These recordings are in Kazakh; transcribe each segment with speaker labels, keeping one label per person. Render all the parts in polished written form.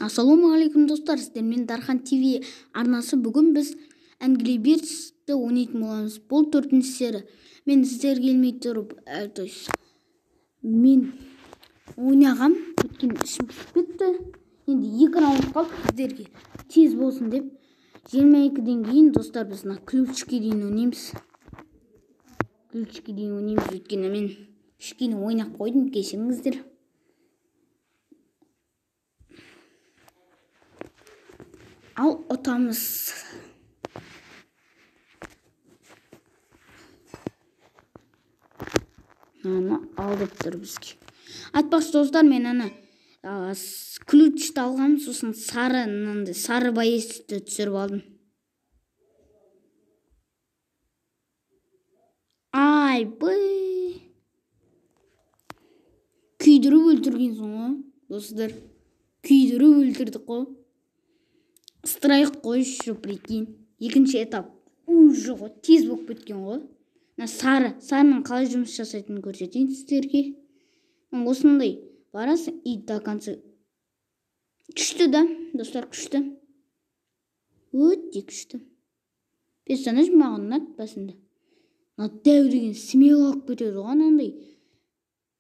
Speaker 1: Ассалаумағалейкум достар, сіздермен Дархан ТВ арнасы. Бүгін біз Angry Birds'ті ойнайтын боламыз. Бұл 4-ші серия. Мен сіздер келмей тұрып, мен ойнағам, өткен ішім пісіп кетті. Енді 2 раунд қалды, сіздерге тез болсын деп 22-ден кейін достар біз ключке дейін ойнаймыз. Өткені мен кішкене ойнап қойдым, кешіріңіздер. Ал ұтамыз. Алдып тұр бізге. Айтпақшы достар, мен ключті алғам, сосын сары байесті түсіріп алдым. Ай, бай. Күйдіріп өлтіргенсің ғой, достар. Күйдіріп өлтірдік қой. Страйк қойшы, прикинь. 2-ші этап уже ғой, тез болып кеткен ғой. Сарының қалай жұмыс жасайтынын көрсетейін сіздерге. Осындай барасың и до конца. Күшті да, достар, күшті. Өте күшті. Персонаж маған ұнады басында. Дәу деген смело алып кетеді ғой, анандай.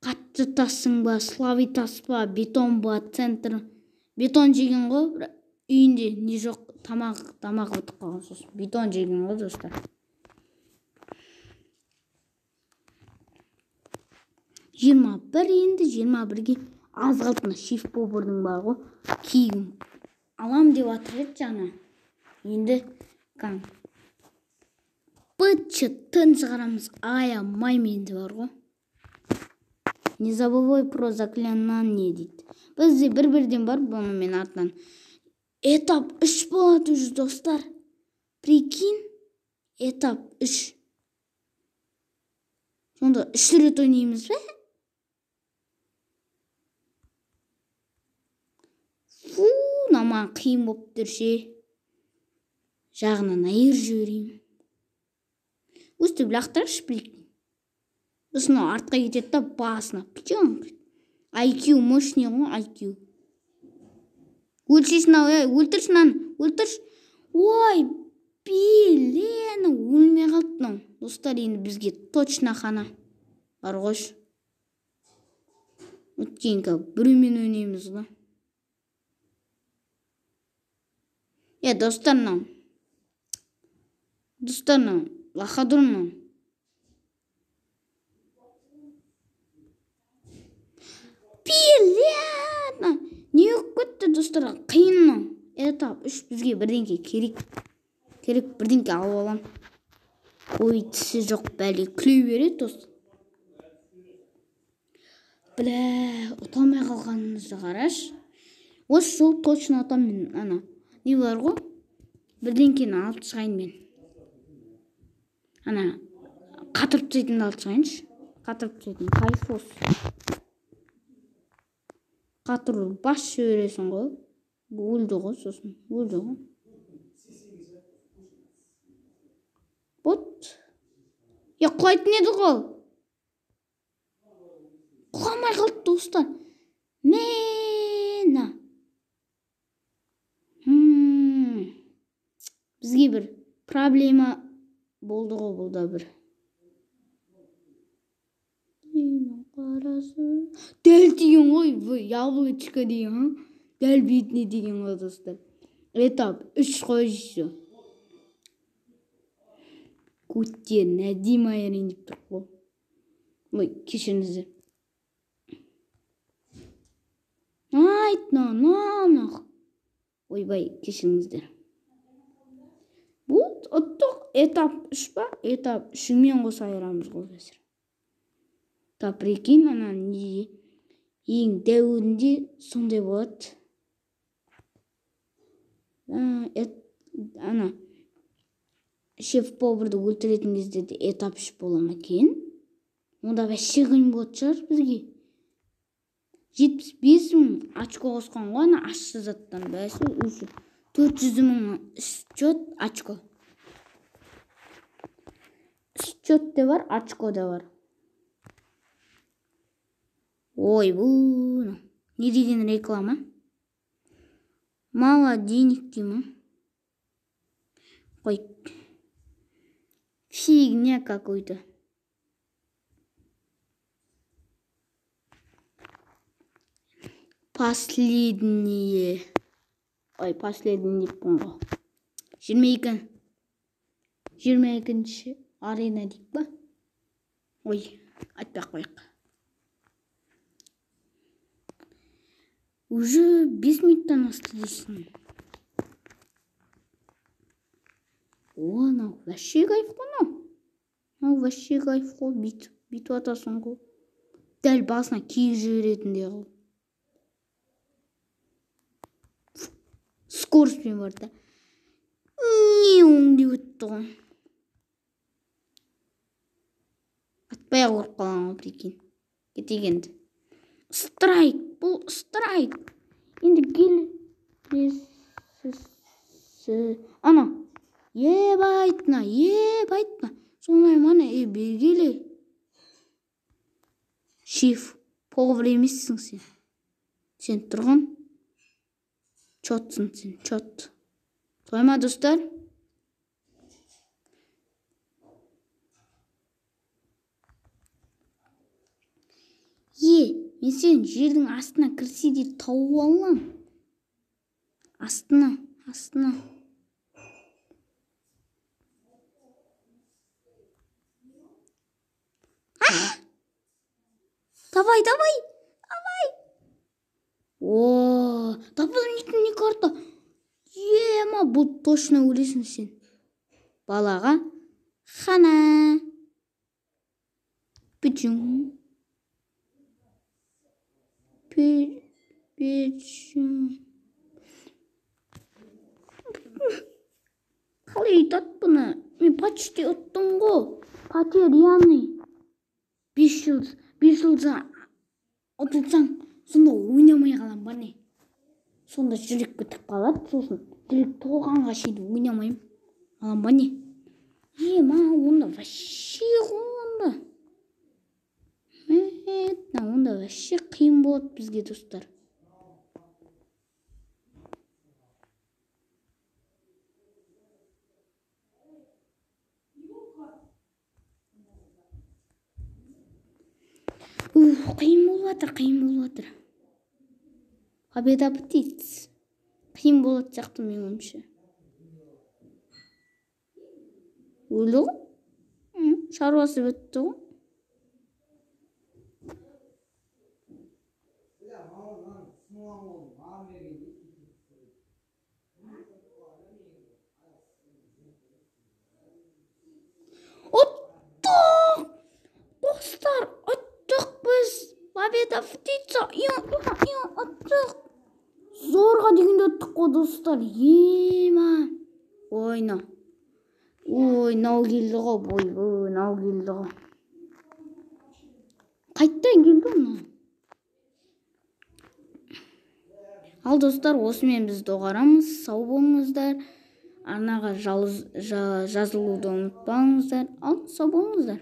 Speaker 1: Қатты тассың ба, слабый тас па, бетон ба, центр. Бетон жеген ғой, үйінде не жоқ, тамақ бітіп қалған, сосын бетон жеген ғой, достар. 21, енді 21-ге аз қалды. Шеф повардың бар ғой, киім алам деп атыр еді жаңа. Енді тын шығарамыз, аямайменді бар ғой. Не забывай про заклинание дейді. Бізде бір-бірден бар, бұны мен артынан. Этап 3 болады уже, достар. Прикинь, этап 3. Сонда 3 рет ойнаймыз ба? Наман қиын болып тұршы. Жағынан айыр жіберейін. Өстіп лақтыршы, прикинь. Осыны артқа кетеді да, басына. IQ мощный ғой, IQ. Өлшесін ау, өлтіршін аны, өлтірш. Ой, блин, өлмей қалды. Достар, енді бізге точно қана бар қойш. Өткенгі біреумен ойнаймыз ғой. Достар, лақадырмын. Блин, не өккетті, достар, қиынның. Этап 3 бізге бірденке керек, бірденке алып алам. Ой, тісі жоқ, бәле, күлей береді, достар. Ұталмай қалғанымызды қараш. Осы жол точно атам мен, не бар ғой? Бірденкені алып шығайын мен. Қатырып түйетінді алып шығайыншы. Қатырып түйетін, кайфос. Қатыру бас жібересің ғой. Өлді ғой, сосын. Өлді ғой. Бот. Құлайтын еді ғой. Құламай қалды, достар. Бізге бір проблема болды ғой, бұлда бір. Дәл деген ғой, яблочко деген, дәл бетіне деген ғой, достар. Этап 3 қойшы. Көттер, нәдим айырын деп тұр ғой. Ой, кешіріңіздер. Ойбай, кешіріңіздер. Бұл ұттық этап 3 ба? Этап 3-мен қоса айырамыз ғой, бәсір. Прикинь, ең дәуірінде сондай болады. Шеф поварды өлтіретін кезде де этап 3 болама кейін. Онда бәші қиын болады шығар бізге. 75.000 очко қосқан ғой, ашшы заттан бәсі. 400.000 счет очко. Счет де бар, очко да бар. Ой, бұл не деген реклама? Мало денег дей ма? Қой. Фигня какой-то. Последнее. Ой, последний деппін ғой. 22-ші арена дейік ба? Ой, айтпақ қойық. Уже 5 минуттан асты дейсің. О, анау вообще кайф қой анау. Анау вообще кайф қой, бүйтіп атасың ғой. Дәл басына киіп жіберетіндей қыл. Скороспен бар да. Деп өтті ғой. Атпай ұрып қалған ғой, прикинь. Кетейік енді. Страйк, бұл страйк. Енді ана, ебайтына. Сонай мана, бергелі. Шеф, повар емессің сен. Сен тұрған. Чотсың сен, чот. Солай ма, достар? Мен сен жердің астына кірсе де тауып алам. Астына. Давай. О, дополнительный карта. Ема, бұл точно өлесің сен. Балаға хана. Печің. Қалай айтады бұны? Мен почти ұттым ғой. Потерянный. 5 жылда ұтылсаң, сонда ойнамай қалам ба не? Сонда жүрек бітіп қалады, сосын жүрек толғанға шейін ойнамайым. Қалам ба не? Онда вообще онда. Онда вообще қиын болады бізге, достар. Қиын болып жатыр. Победа птиц. Қиын болады сияқты мен ойымша. Өлі ғой? Шаруасы бітті ғой? Оттық! Достар, оттық біз. Победа птица. Оттық. Зорға дегенде оттық қой, достар. Ойна. Ой, нау келді ғой. Нау келді ғой. Қайттан келді оны? Ал достар, осымен біз доғарамыз. Сау болыңыздар. Арнаға жазылуды ұмытпаңыздар. Ал, сау болыңыздар.